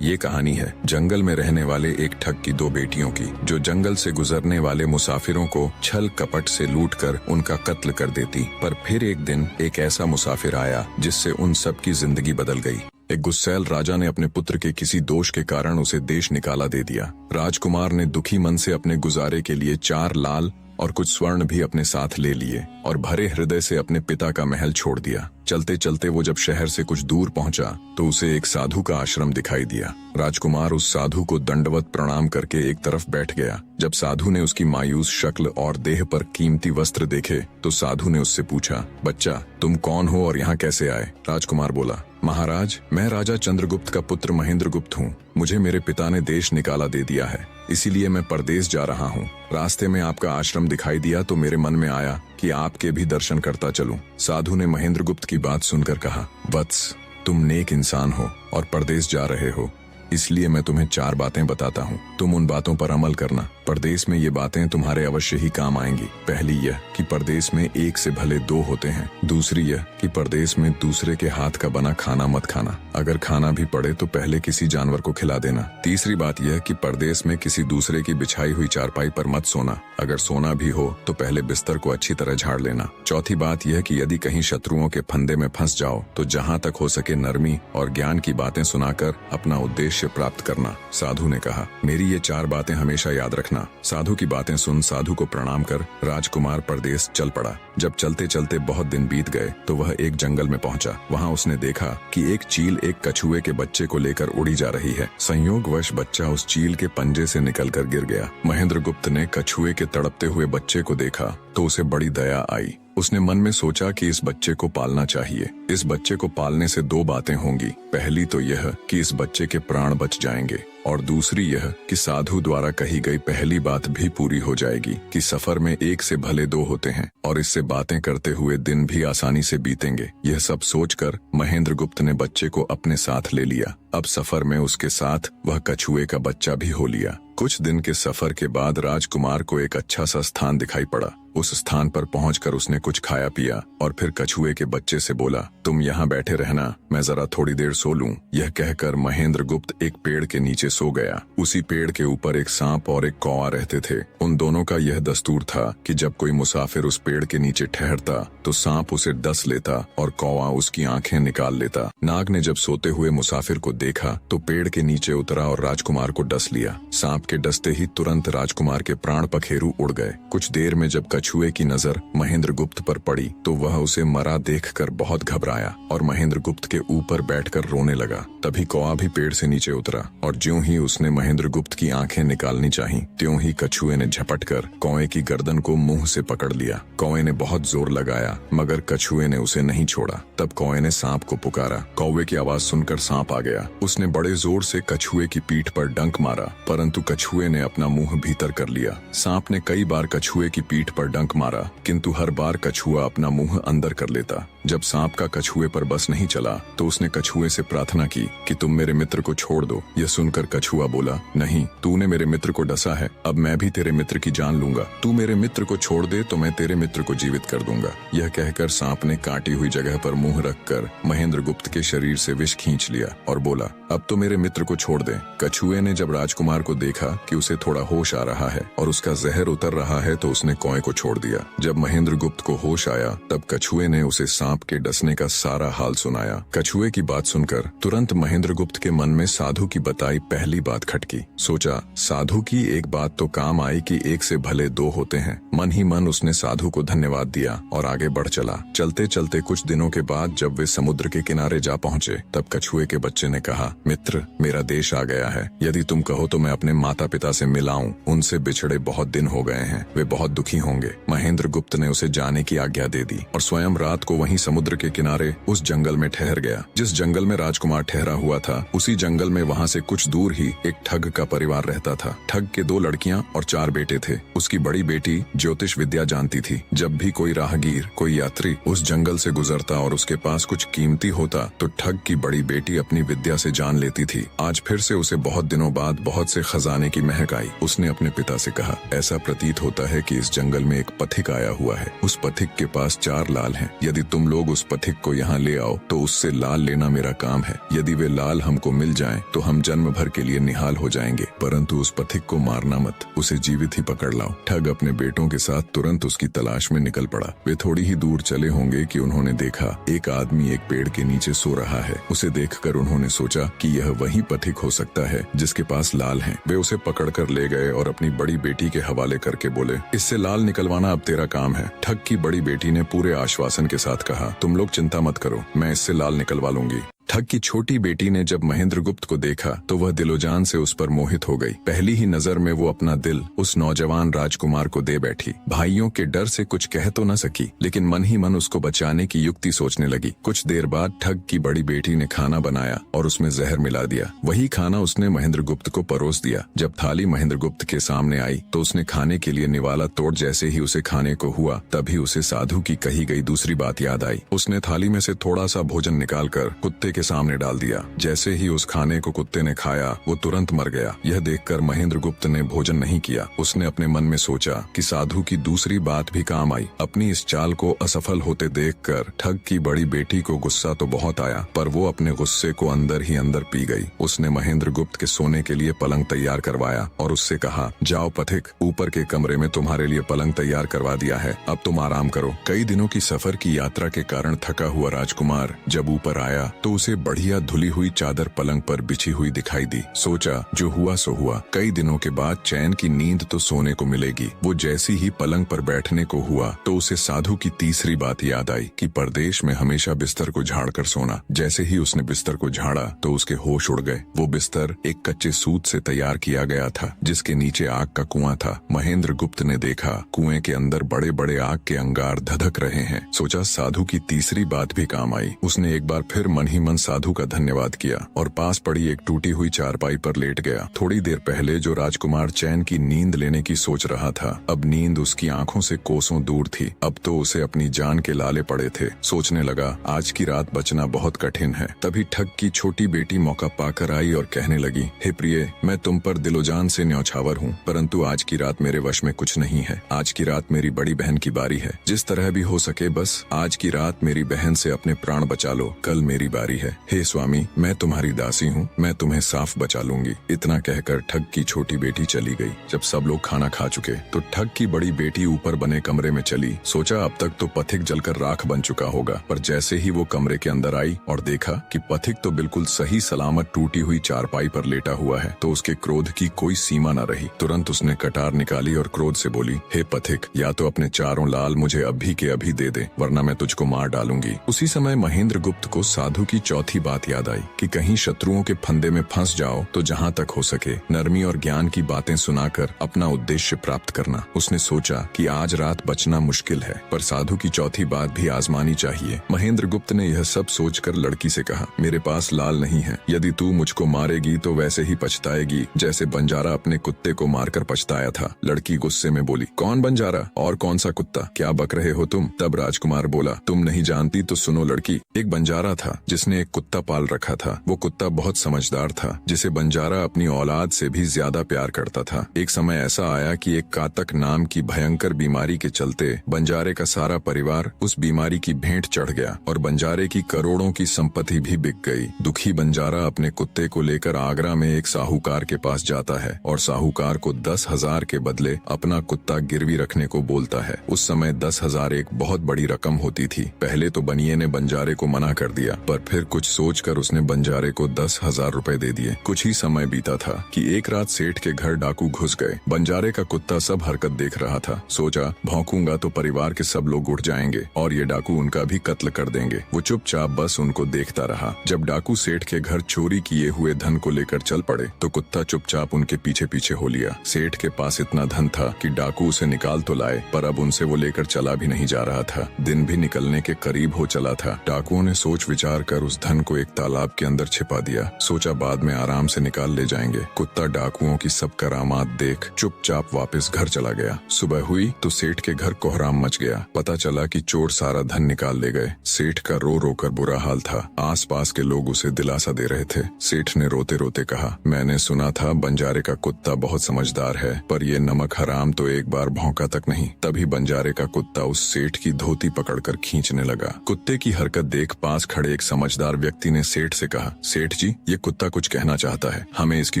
ये कहानी है जंगल में रहने वाले एक ठग की दो बेटियों की, जो जंगल से गुजरने वाले मुसाफिरों को छल कपट से लूटकर उनका कत्ल कर देती। पर फिर एक दिन एक ऐसा मुसाफिर आया जिससे उन सब की जिंदगी बदल गई। एक गुस्सैल राजा ने अपने पुत्र के किसी दोष के कारण उसे देश निकाला दे दिया। राजकुमार ने दुखी मन से अपने गुजारे के लिए 4 लाल और कुछ स्वर्ण भी अपने साथ ले लिए और भरे हृदय से अपने पिता का महल छोड़ दिया। चलते चलते वो जब शहर से कुछ दूर पहुंचा तो उसे एक साधु का आश्रम दिखाई दिया। राजकुमार उस साधु को दंडवत प्रणाम करके एक तरफ बैठ गया। जब साधु ने उसकी मायूस शक्ल और देह पर कीमती वस्त्र देखे तो साधु ने उससे पूछा, बच्चा तुम कौन हो और यहाँ कैसे आए? राजकुमार बोला, महाराज मैं राजा चंद्रगुप्त का पुत्र महेंद्रगुप्त हूँ। मुझे मेरे पिता ने देश निकाला दे दिया है, इसीलिए मैं परदेश जा रहा हूँ। रास्ते में आपका आश्रम दिखाई दिया तो मेरे मन में आया कि आपके भी दर्शन करता चलूं। साधु ने महेंद्रगुप्त की बात सुनकर कहा, वत्स तुम नेक इंसान हो और परदेश जा रहे हो, इसलिए मैं तुम्हें 4 बातें बताता हूँ। तुम उन बातों पर अमल करना। परदेश में ये बातें तुम्हारे अवश्य ही काम आएंगी। पहली यह कि परदेश में एक से भले 2 होते हैं। दूसरी यह कि परदेश में दूसरे के हाथ का बना खाना मत खाना। अगर खाना भी पड़े तो पहले किसी जानवर को खिला देना। तीसरी बात यह कि परदेश में किसी दूसरे की बिछाई हुई चारपाई पर मत सोना। अगर सोना भी हो तो पहले बिस्तर को अच्छी तरह झाड़ लेना। चौथी बात यह कि यदि कहीं शत्रुओं के फंदे में फंस जाओ तो जहाँ तक हो सके नरमी और ज्ञान की बातें सुनाकर अपना उद्देश्य प्राप्त करना। साधु ने कहा, मेरी ये 4 बातें हमेशा याद रखना। साधु की बातें सुन साधु को प्रणाम कर राजकुमार परदेश चल पड़ा। जब चलते चलते बहुत दिन बीत गए तो वह एक जंगल में पहुंचा। वहां उसने देखा कि एक चील एक कछुए के बच्चे को लेकर उड़ी जा रही है। संयोगवश बच्चा उस चील के पंजे से निकलकर गिर गया। महेंद्रगुप्त ने कछुए के तड़पते हुए बच्चे को देखा तो उसे बड़ी दया आई। उसने मन में सोचा कि इस बच्चे को पालना चाहिए। इस बच्चे को पालने से 2 बातें होंगी। पहली तो यह कि इस बच्चे के प्राण बच जाएंगे और दूसरी यह कि साधु द्वारा कही गई पहली बात भी पूरी हो जाएगी कि सफर में एक से भले 2 होते हैं और इससे बातें करते हुए दिन भी आसानी से बीतेंगे। यह सब सोचकर महेंद्रगुप्त ने बच्चे को अपने साथ ले लिया। अब सफर में उसके साथ वह कछुए का बच्चा भी हो लिया। कुछ दिन के सफर के बाद राजकुमार को एक अच्छा सा स्थान दिखाई पड़ा। उस स्थान पर पहुंचकर उसने कुछ खाया पिया और फिर कछुए के बच्चे से बोला, तुम यहाँ बैठे रहना, मैं जरा थोड़ी देर सो लूं। यह कहकर महेंद्रगुप्त एक पेड़ के नीचे सो गया। उसी पेड़ के ऊपर एक सांप और एक कौवा रहते थे। उन दोनों का यह दस्तूर था कि जब कोई मुसाफिर उस पेड़ के नीचे ठहरता तो सांप उसे डस लेता और कौवा उसकी आंखें निकाल लेता। नाग ने जब सोते हुए मुसाफिर को देखा तो पेड़ के नीचे उतरा और राजकुमार को डस लिया। सांप के डसते ही तुरंत राजकुमार के प्राण पखेरु उड़ गए। कुछ देर में जब कछुए की नजर महेंद्रगुप्त पर पड़ी तो वह उसे मरा देखकर बहुत घबराया और महेंद्रगुप्त के ऊपर बैठकर रोने लगा। तभी कौवा भी पेड़ से नीचे उतरा और ज्यों ही उसने महेंद्रगुप्त की आंखें निकालनी चाही त्यों ही कछुए ने झपटकर कौवे की गर्दन को मुंह से पकड़ लिया। कौवे ने बहुत जोर लगाया मगर कछुए ने उसे नहीं छोड़ा। तब कौवे ने सांप को पुकारा। कौवे की आवाज सुनकर सांप आ गया। उसने बड़े जोर से कछुए की पीठ पर डंक मारा परंतु कछुए ने अपना मुंह भीतर कर लिया। सांप ने कई बार कछुए की पीठ पर डंक मारा किंतु हर बार कछुआ अपना मुंह अंदर कर लेता। जब सांप का कछुए पर बस नहीं चला तो उसने कछुए से प्रार्थना की कि तुम मेरे मित्र को छोड़ दो। यह सुनकर कछुआ बोला, नहीं, तूने मेरे मित्र को डसा है, अब मैं भी तेरे मित्र की जान लूंगा। तू मेरे मित्र को छोड़ दे तो मैं तेरे मित्र को जीवित कर दूंगा। यह कहकर सांप ने काटी हुई जगह पर मुंह रखकर महेंद्रगुप्त के शरीर से विष खींच लिया और बोला, अब तो मेरे मित्र को छोड़ दे। कछुए ने जब राजकुमार को देखा कि उसे थोड़ा होश आ रहा है और उसका जहर उतर रहा है तो उसने कौवे को छोड़ दिया। जब महेंद्रगुप्त को होश आया तब कछुए ने उसे सांप के डसने का सारा हाल सुनाया। कछुए की बात सुनकर तुरंत महेंद्रगुप्त के मन में साधु की बताई पहली बात खटकी। सोचा, साधु की एक बात तो काम आई कि एक से भले 2 होते हैं। मन ही मन उसने साधु को धन्यवाद दिया और आगे बढ़ चला। चलते चलते कुछ दिनों के बाद जब वे समुद्र के किनारे जा पहुंचे तब कछुए के बच्चे ने कहा, मित्र, मेरा देश आ गया है। यदि तुम कहो तो मैं अपने माता पिता से मिलाऊं। उनसे बिछड़े बहुत दिन हो गए हैं, वे बहुत दुखी होंगे। महेंद्रगुप्त ने उसे जाने की आज्ञा दे दी और स्वयं रात को वहीं समुद्र के किनारे उस जंगल में ठहर गया। जिस जंगल में राजकुमार ठहरा हुआ था उसी जंगल में वहाँ से कुछ दूर ही एक ठग का परिवार रहता था। ठग के 2 लड़कियां और 4 बेटे थे। उसकी बड़ी बेटी ज्योतिष विद्या जानती थी। जब भी कोई राहगीर, कोई यात्री उस जंगल से गुजरता और उसके पास कुछ कीमती होता तो ठग की बड़ी बेटी अपनी विद्या से जान लेती थी। आज फिर से उसे बहुत दिनों बाद बहुत से खजाने खाने की महक आई। उसने अपने पिता से कहा, ऐसा प्रतीत होता है कि इस जंगल में एक पथिक आया हुआ है। उस पथिक के पास 4 लाल हैं। यदि तुम लोग उस पथिक को यहाँ ले आओ तो उससे लाल लेना मेरा काम है। यदि वे लाल हमको मिल जाएं तो हम जन्म भर के लिए निहाल हो जाएंगे, परंतु उस पथिक को मारना मत, उसे जीवित ही पकड़ लाओ। ठग अपने बेटों के साथ तुरंत उसकी तलाश में निकल पड़ा। वे थोड़ी ही दूर चले होंगे कि उन्होंने देखा एक आदमी एक पेड़ के नीचे सो रहा है। उसे देखकर उन्होंने सोचा कि यह वही पथिक हो सकता है जिसके पास लाल हैं। वे उसे पकड़कर ले गए और अपनी बड़ी बेटी के हवाले करके बोले, इससे लाल निकलवाना अब तेरा काम है। ठग की बड़ी बेटी ने पूरे आश्वासन के साथ कहा, तुम लोग चिंता मत करो, मैं इससे लाल निकलवा लूंगी। ठग की छोटी बेटी ने जब महेंद्रगुप्त को देखा तो वह दिलोजान से उस पर मोहित हो गई। पहली ही नजर में वो अपना दिल उस नौजवान राजकुमार को दे बैठी। भाइयों के डर से कुछ कह तो न सकी, लेकिन मन ही मन उसको बचाने की युक्ति सोचने लगी। कुछ देर बाद ठग की बड़ी बेटी ने खाना बनाया और उसमें जहर मिला दिया। वही खाना उसने महेंद्रगुप्त को परोस दिया। जब थाली महेंद्रगुप्त के सामने आई तो उसने खाने के लिए निवाला तोड़ जैसे ही उसे खाने को हुआ, तभी उसे साधु की कही गई दूसरी बात याद आई। उसने थाली में से थोड़ा सा भोजन निकालकर कुत्ते के सामने डाल दिया। जैसे ही उस खाने को कुत्ते ने खाया वो तुरंत मर गया। यह देखकर महेंद्रगुप्त ने भोजन नहीं किया। उसने अपने मन में सोचा कि साधु की दूसरी बात भी काम आई। अपनी इस चाल को असफल होते देखकर ठग की बड़ी बेटी को गुस्सा तो बहुत आया, पर वो अपने गुस्से को अंदर ही अंदर पी गई। उसने महेंद्रगुप्त के सोने के लिए पलंग तैयार करवाया और उससे कहा, जाओ पथिक, ऊपर के कमरे में तुम्हारे लिए पलंग तैयार करवा दिया है, अब तुम आराम करो। कई दिनों की सफर की यात्रा के कारण थका हुआ राजकुमार जब ऊपर आया तो उसे बढ़िया धुली हुई चादर पलंग पर बिछी हुई दिखाई दी। सोचा जो हुआ सो हुआ, कई दिनों के बाद चैन की नींद तो सोने को मिलेगी। वो जैसी ही पलंग पर बैठने को हुआ तो उसे साधु की तीसरी बात याद आई कि परदेश में हमेशा बिस्तर को झाड़कर सोना। जैसे ही उसने बिस्तर को झाड़ा तो उसके होश उड़ गए। वो बिस्तर एक कच्चे सूत से तैयार किया गया था जिसके नीचे आग का कुआं था। महेंद्रगुप्त ने देखा कुएं के अंदर बड़े बड़े आग के अंगार धधक रहे हैं। सोचा साधु की तीसरी बात भी काम आई। उसने एक बार फिर मन ही मन साधु का धन्यवाद किया और पास पड़ी एक टूटी हुई चारपाई पर लेट गया। थोड़ी देर पहले जो राजकुमार चैन की नींद लेने की सोच रहा था, अब नींद उसकी आंखों से कोसों दूर थी। अब तो उसे अपनी जान के लाले पड़े थे। सोचने लगा, आज की रात बचना बहुत कठिन है। तभी ठग की छोटी बेटी मौका पाकर आई और कहने लगी, हे प्रिय, मैं तुम पर दिलोजान से न्यौछावर हूँ, परंतु आज की रात मेरे वश में कुछ नहीं है। आज की रात मेरी बड़ी बहन की बारी है। जिस तरह भी हो सके बस आज की रात मेरी बहन से अपने प्राण बचा लो, कल मेरी बारी है। हे स्वामी, मैं तुम्हारी दासी हूँ, मैं तुम्हें साफ बचा लूंगी। इतना कहकर ठग की छोटी बेटी चली गई। जब सब लोग खाना खा चुके तो ठग की बड़ी बेटी ऊपर बने कमरे में चली। सोचा अब तक तो पथिक जलकर राख बन चुका होगा, पर जैसे ही वो कमरे के अंदर आई और देखा कि पथिक तो बिल्कुल सही सलामत टूटी हुई चारपाई पर लेटा हुआ है तो उसके क्रोध की कोई सीमा न रही। तुरंत उसने कटार निकाली और क्रोध से बोली, हे पथिक, या तो अपने 4 लाल मुझे अभी के अभी दे दे, वरना मैं तुझको मार डालूंगी। उसी समय महेंद्रगुप्त को साधु की चौथी बात याद आई कि कहीं शत्रुओं के फंदे में फंस जाओ तो जहाँ तक हो सके नरमी और ज्ञान की बातें सुनाकर अपना उद्देश्य प्राप्त करना। उसने सोचा कि आज रात बचना मुश्किल है, पर साधु की चौथी बात भी आजमानी चाहिए। महेंद्रगुप्त ने यह सब सोचकर लड़की से कहा, मेरे पास लाल नहीं है। यदि तू मुझको मारेगी तो वैसे ही पछताएगी जैसे बंजारा अपने कुत्ते को मारकर पछताया था। लड़की गुस्से में बोली, कौन बंजारा और कौन सा कुत्ता, क्या बक रहे हो तुम? तब राजकुमार बोला, तुम नहीं जानती तो सुनो लड़की, एक बंजारा था जिसने एक कुत्ता पाल रखा था। वो कुत्ता बहुत समझदार था जिसे बंजारा अपनी औलाद से भी ज्यादा प्यार करता था। एक समय ऐसा आया कि एक कातक नाम की भयंकर बीमारी के चलते बंजारे का सारा परिवार उस बीमारी की भेंट चढ़ गया और बंजारे की करोड़ों की संपत्ति भी बिक गई। दुखी बंजारा अपने कुत्ते को लेकर आगरा में एक साहूकार के पास जाता है और साहूकार को 10,000 के बदले अपना कुत्ता गिरवी रखने को बोलता है। उस समय 10,000 एक बहुत बड़ी रकम होती थी। पहले तो बनिए ने बंजारे को मना कर दिया, पर फिर कुछ सोचकर उसने बंजारे को 10,000 रुपए दे दिए। कुछ ही समय बीता था कि एक रात सेठ के घर डाकू घुस गए। बंजारे का कुत्ता सब हरकत देख रहा था। सोचा, भौंकूंगा तो परिवार के सब लोग उठ जाएंगे और ये डाकू उनका भी कत्ल कर देंगे। वो चुपचाप बस उनको देखता रहा। जब डाकू सेठ के घर चोरी किए हुए धन को लेकर चल पड़े तो कुत्ता चुपचाप उनके पीछे पीछे हो लिया। सेठ के पास इतना धन था कि डाकू उसे निकाल तो लाए, पर अब उनसे वो लेकर चला भी नहीं जा रहा था। दिन भी निकलने के करीब हो चला था। डाकुओं ने सोच विचार कर उस धन को एक तालाब के अंदर छिपा दिया। सोचा बाद में आराम से निकाल ले जाएंगे। कुत्ता डाकुओं की सब करामात देख चुपचाप वापस घर चला गया। सुबह हुई तो सेठ के घर कोहराम मच गया। पता चला कि चोर सारा धन निकाल ले गए। सेठ का रो रो कर बुरा हाल था। आसपास के लोग उसे दिलासा दे रहे थे। सेठ ने रोते रोते कहा, मैंने सुना था बंजारे का कुत्ता बहुत समझदार है, पर ये नमक हराम तो एक बार भौंका तक नहीं। तभी बंजारे का कुत्ता उस सेठ की धोती पकड़कर खींचने लगा। कुत्ते की हरकत देख पास खड़े एक समझदार व्यक्ति ने सेठ से कहा, सेठ जी, ये कुत्ता कुछ कहना चाहता है, हमें इसकी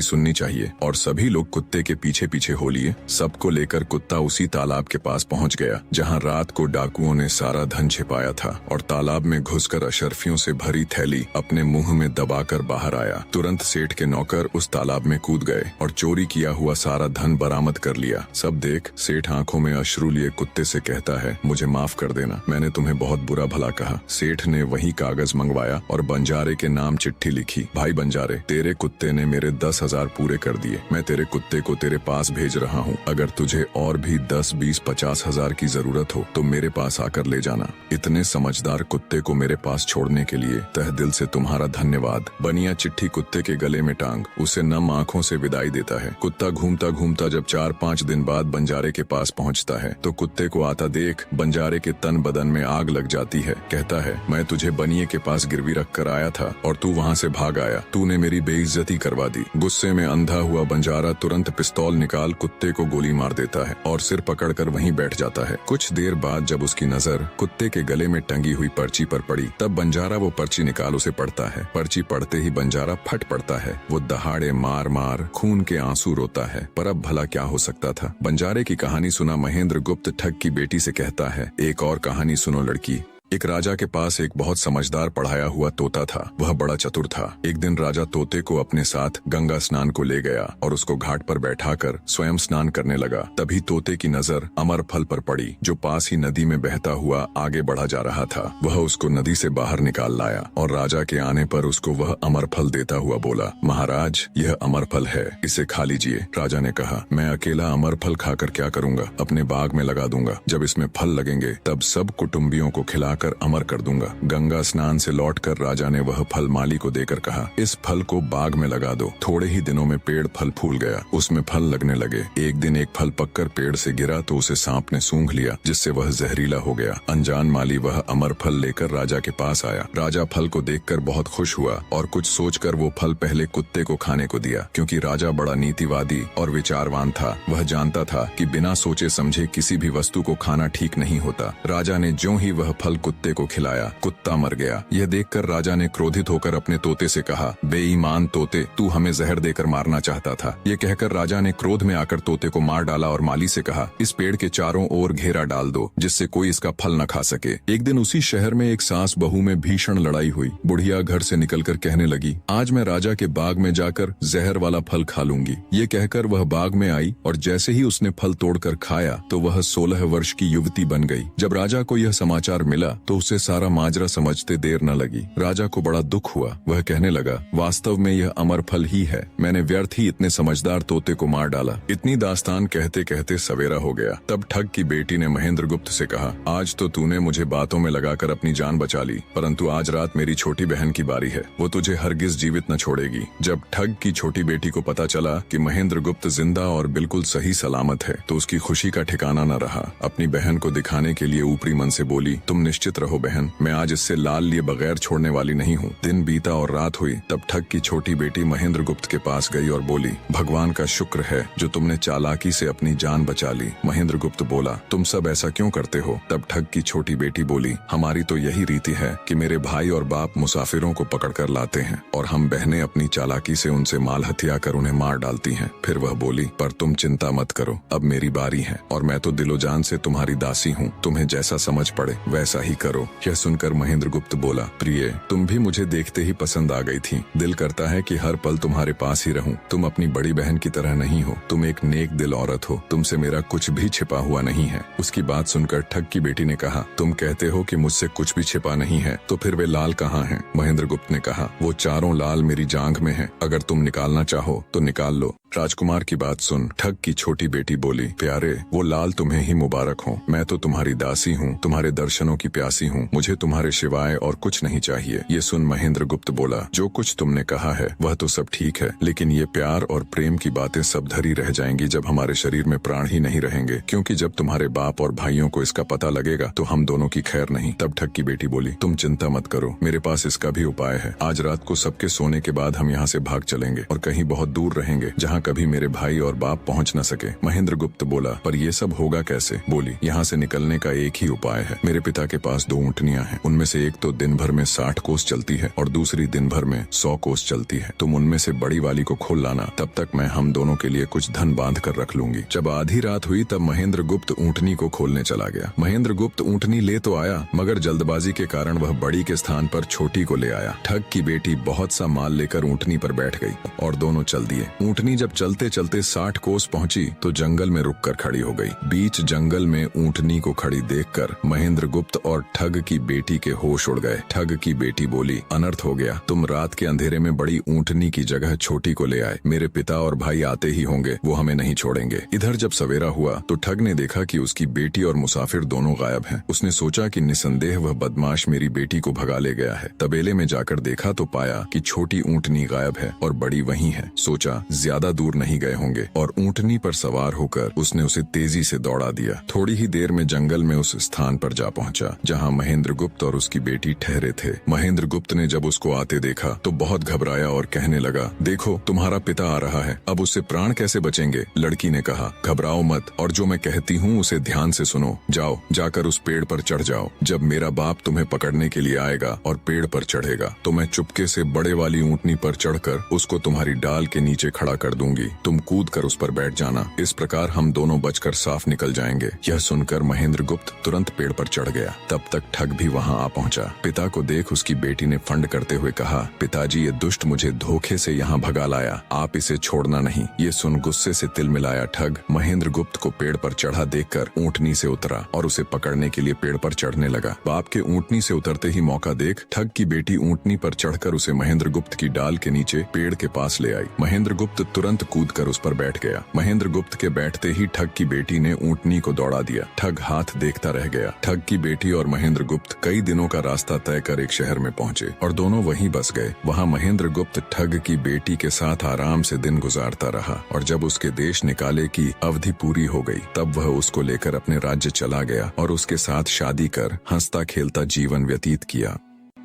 सुननी चाहिए। और सभी लोग कुत्ते के पीछे पीछे हो लिए। सबको लेकर कुत्ता उसी तालाब के पास पहुंच गया जहां रात को डाकुओं ने सारा धन छिपाया था, और तालाब में घुसकर अशर्फियों से भरी थैली अपने मुंह में दबाकर बाहर आया। तुरंत सेठ के नौकर उस तालाब में कूद गए और चोरी किया हुआ सारा धन बरामद कर लिया। सब देख सेठ आंखों में अश्रु लिए कुत्ते से कहता है, मुझे माफ कर देना, मैंने तुम्हें बहुत बुरा भला कहा। सेठ ने वही कागज मंगवाया और बंजारे के नाम चिट्ठी लिखी, भाई बंजारे, तेरे कुत्ते ने मेरे 10,000 पूरे कर दिए। मैं तेरे कुत्ते को तेरे पास भेज रहा हूँ। अगर तुझे और भी 10, 20, 50 हजार की जरूरत हो तो मेरे पास आकर ले जाना। इतने समझदार कुत्ते को मेरे पास छोड़ने के लिए तहे दिल से तुम्हारा धन्यवाद। बनिया चिट्ठी कुत्ते के गले में टांग उसे नम आंखों से विदाई देता है। कुत्ता घूमता घूमता जब 4-5 दिन बाद बंजारे के पास पहुंचता है तो कुत्ते को आता देख बंजारे के तन बदन में आग लग जाती है। कहता है, मैं तुझे बनिए के पास गिरवी रख कर आया था और तू वहाँ से भाग आया। तूने मेरी बेइज्जती करवा दी। गुस्से में अंधा हुआ बंजारा तुरंत पिस्तौल निकाल कुत्ते को गोली मार देता है और सिर पकड़कर वहीं बैठ जाता है। कुछ देर बाद जब उसकी नजर कुत्ते के गले में टंगी हुई पर्ची पर पड़ी तब बंजारा वो पर्ची निकाल उसे पढ़ता है। पर्ची पढ़ते ही बंजारा फट पड़ता है। वो दहाड़े मार मार खून के आंसू रोता है। पर अब भला क्या हो सकता था। बंजारे की कहानी सुना महेंद्र गुप्त ठग की बेटी से कहता है, एक और कहानी सुनो लड़की। एक राजा के पास एक बहुत समझदार पढ़ाया हुआ तोता था। वह बड़ा चतुर था। एक दिन राजा तोते को अपने साथ गंगा स्नान को ले गया और उसको घाट पर बैठाकर स्वयं स्नान करने लगा। तभी तोते की नजर अमर फल पर पड़ी जो पास ही नदी में बहता हुआ आगे बढ़ा जा रहा था। वह उसको नदी से बाहर निकाल लाया और राजा के आने पर उसको वह अमर फल देता हुआ बोला, महाराज, यह अमर फल है, इसे खा लीजिए। राजा ने कहा, मैं अकेला अमर फल खाकर क्या करूंगा, अपने बाग में लगा दूंगा। जब इसमें फल लगेंगे तब सब कुटुंबियों को खिला कर अमर कर दूंगा। गंगा स्नान से लौटकर राजा ने वह फल माली को देकर कहा, इस फल को बाग में लगा दो। थोड़े ही दिनों में पेड़ फल फूल गया, उसमें फल लगने लगे। एक दिन एक फल पककर पेड़ से गिरा तो उसे सांप ने सूंघ लिया, जिससे वह जहरीला हो गया। अनजान माली वह अमर फल लेकर राजा के पास आया। राजा फल को देखकर बहुत खुश हुआ और कुछ सोचकर वो फल पहले कुत्ते को खाने को दिया। क्योंकि राजा बड़ा नीतिवादी और विचारवान था, वह जानता था कि बिना सोचे समझे किसी भी वस्तु को खाना ठीक नहीं होता। राजा ने ज्यों ही वह फल कुत्ते को खिलाया, कुत्ता मर गया। यह देखकर राजा ने क्रोधित होकर अपने तोते से कहा, बेईमान तोते, तू हमें जहर देकर मारना चाहता था। ये कहकर राजा ने क्रोध में आकर तोते को मार डाला और माली से कहा, इस पेड़ के चारों ओर घेरा डाल दो जिससे कोई इसका फल न खा सके। एक दिन उसी शहर में एक सास बहू में भीषण लड़ाई हुई। बुढ़िया घर से निकलकर कहने लगी, आज मैं राजा के बाग में जाकर जहर वाला फल खा लूंगी। ये कहकर वह बाग में आई और जैसे ही उसने फल तोड़कर खाया तो वह 16 वर्ष की युवती बन गई। जब राजा को यह समाचार मिला तो उसे सारा माजरा समझते देर न लगी। राजा को बड़ा दुख हुआ। वह कहने लगा, वास्तव में यह अमर फल ही है, मैंने व्यर्थ ही इतने समझदार तोते को मार डाला। इतनी दास्तान कहते कहते सवेरा हो गया। तब ठग की बेटी ने महेंद्र गुप्त से कहा, आज तो तूने मुझे बातों में लगाकर अपनी जान बचा ली, परंतु आज रात मेरी छोटी बहन की बारी है, वो तुझे हरगिज जीवित न छोड़ेगी। जब ठग की छोटी बेटी को पता चला कि महेंद्र गुप्त जिंदा और बिल्कुल सही सलामत है तो उसकी खुशी का ठिकाना न रहा। अपनी बहन को दिखाने के लिए ऊपरी मन से बोली, तुम निश्चित रहो बहन, मैं आज इससे लाल लिए बगैर छोड़ने वाली नहीं हूँ। दिन बीता और रात हुई। तब ठग की छोटी बेटी महेंद्र गुप्त के पास गई और बोली, भगवान का शुक्र है जो तुमने चालाकी से अपनी जान बचा ली। महेंद्र गुप्त बोला, तुम सब ऐसा क्यों करते हो? तब ठग की छोटी बेटी बोली, हमारी तो यही रीति है कि मेरे भाई और बाप मुसाफिरों को पकड़कर लाते हैं और हम बहनें अपनी चालाकी से उनसे माल हथिया कर उन्हें मार डालती हैं। फिर वह बोली, पर तुम चिंता मत करो, अब मेरी बारी है और मैं तो दिलो जान से तुम्हारी दासी हूँ, तुम्हें जैसा समझ पड़े वैसा ही करो। यह सुनकर महेंद्र गुप्त बोला, प्रिय, तुम भी मुझे देखते ही पसंद आ गई थी। दिल करता है कि हर पल तुम्हारे पास ही रहूं। तुम अपनी बड़ी बहन की तरह नहीं हो, तुम एक नेक दिल औरत हो, तुमसे मेरा कुछ भी छिपा हुआ नहीं है। उसकी बात सुनकर ठग की बेटी ने कहा, तुम कहते हो कि मुझसे कुछ भी छिपा नहीं है, तो फिर वे लाल कहाँ हैं? महेंद्र गुप्त ने कहा, वो चारों लाल मेरी जांघ में हैं, अगर तुम निकालना चाहो तो निकाल लो। राजकुमार की बात सुन ठग की छोटी बेटी बोली, प्यारे वो लाल तुम्हें ही मुबारक हो। मैं तो तुम्हारी दासी हूँ, तुम्हारे दर्शनों की प्यासी हूँ, मुझे तुम्हारे सिवाय और कुछ नहीं चाहिए। ये सुन महेंद्र गुप्त बोला, जो कुछ तुमने कहा है वह तो सब ठीक है, लेकिन ये प्यार और प्रेम की बातें सब धरी रह जाएंगी जब हमारे शरीर में प्राण ही नहीं रहेंगे, क्योंकि जब तुम्हारे बाप और भाइयों को इसका पता लगेगा तो हम दोनों की खैर नहीं। तब ठग की बेटी बोली, तुम चिंता मत करो, मेरे पास इसका भी उपाय है। आज रात को सबके सोने के बाद हम यहाँ से भाग चलेंगे और कहीं बहुत दूर रहेंगे जहाँ कभी मेरे भाई और बाप पहुँच न सके। महेंद्र गुप्त बोला, पर ये सब होगा कैसे? बोली, यहाँ से निकलने का एक ही उपाय है। मेरे पिता के पास 2 ऊँटनियाँ हैं, उनमें से एक तो दिन भर में 60 कोस चलती है और दूसरी दिन भर में 100 कोस चलती है। तुम उनमें से बड़ी वाली को खोल लाना, तब तक मैं हम दोनों के लिए कुछ धन बांध कर रख लूंगी। जब आधी रात हुई तब महेंद्र गुप्त ऊँटनी को खोलने चला गया। महेंद्र गुप्त ऊँटनी ले तो आया, मगर जल्दबाजी के कारण वह बड़ी के स्थान पर छोटी को ले आया। ठग की बेटी बहुत सा माल लेकर ऊँटनी पर बैठ गई और दोनों चल दिए। ऊँटनी जब चलते चलते 60 कोस पहुंची तो जंगल में रुककर खड़ी हो गई। बीच जंगल में ऊँटनी को खड़ी देखकर महेंद्र गुप्त और ठग की बेटी के होश उड़ गए। ठग की बेटी बोली, अनर्थ हो गया, तुम रात के अंधेरे में बड़ी ऊँटनी की जगह छोटी को ले आए। मेरे पिता और भाई आते ही होंगे, वो हमें नहीं छोड़ेंगे। इधर जब सवेरा हुआ तो ठग ने देखा कि उसकी बेटी और मुसाफिर दोनों गायब हैं। उसने सोचा कि निसंदेह वह बदमाश मेरी बेटी को भगा ले गया है। तबेले में जाकर देखा तो पाया कि छोटी ऊँटनी गायब है और बड़ी वहीं है। सोचा ज्यादा दूर नहीं गए होंगे और ऊँटनी पर सवार होकर उसने उसे तेजी से दौड़ा दिया। थोड़ी ही देर में जंगल में उस स्थान पर जा पहुंचा जहां महेंद्र गुप्त और उसकी बेटी ठहरे थे। महेंद्र गुप्त ने जब उसको आते देखा तो बहुत घबराया और कहने लगा, देखो तुम्हारा पिता आ रहा है, अब उससे प्राण कैसे बचेंगे? लड़की ने कहा, घबराओ मत और जो मैं कहती हूँ उसे ध्यान से सुनो। जाओ, जाकर उस पेड़ पर चढ़ जाओ। जब मेरा बाप तुम्हें पकड़ने के लिए आएगा और पेड़ पर चढ़ेगा तो मैं चुपके से बड़े वाली ऊँटनी पर चढ़कर उसको तुम्हारी डाल के नीचे खड़ा कर दूंगी। तुम कूद कर उस पर बैठ जाना, इस प्रकार हम दोनों बचकर साफ निकल जाएंगे। यह सुनकर महेंद्र गुप्त तुरंत पेड़ पर चढ़ गया। तब तक ठग भी वहां आ पहुंचा। पिता को देख उसकी बेटी ने फंड करते हुए कहा, पिताजी ये दुष्ट मुझे धोखे से यहाँ भगा लाया, आप इसे छोड़ना नहीं। ये सुन गुस्से से तिल मिलाया ठग महेंद्र गुप्त को पेड़ पर चढ़ा देखकर ऊँटनी से उतरा और उसे पकड़ने के लिए पेड़ पर चढ़ने लगा। बाप के ऊँटनी से उतरते ही मौका देख ठग की बेटी ऊँटनी पर चढ़कर उसे महेंद्र गुप्त की डाल के नीचे पेड़ के पास ले आई। महेंद्र गुप्त तुरंत कूदकर उस पर बैठ गया। महेंद्र गुप्त के बैठते ही ठग की बेटी ने ऊँटनी को दौड़ा दिया। ठग हाथ देखता रह गया। ठग की बेटी और महेंद्र गुप्त कई दिनों का रास्ता तय कर एक शहर में पहुंचे और दोनों वहीं बस गए। वहां महेंद्र गुप्त ठग की बेटी के साथ आराम से दिन गुजारता रहा और जब उसके देश निकाले की अवधि पूरी हो गई तब वह उसको लेकर अपने राज्य चला गया और उसके साथ शादी कर हंसता खेलता जीवन व्यतीत किया।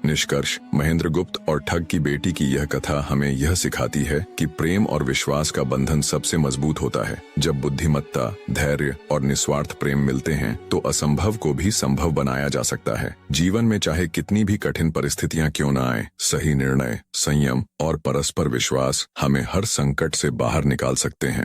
निष्कर्ष, महेंद्र गुप्त और ठग की बेटी की यह कथा हमें यह सिखाती है कि प्रेम और विश्वास का बंधन सबसे मजबूत होता है। जब बुद्धिमत्ता, धैर्य और निस्वार्थ प्रेम मिलते हैं तो असंभव को भी संभव बनाया जा सकता है। जीवन में चाहे कितनी भी कठिन परिस्थितियां क्यों न आए, सही निर्णय, संयम और परस्पर विश्वास हमें हर संकट से बाहर निकाल सकते हैं।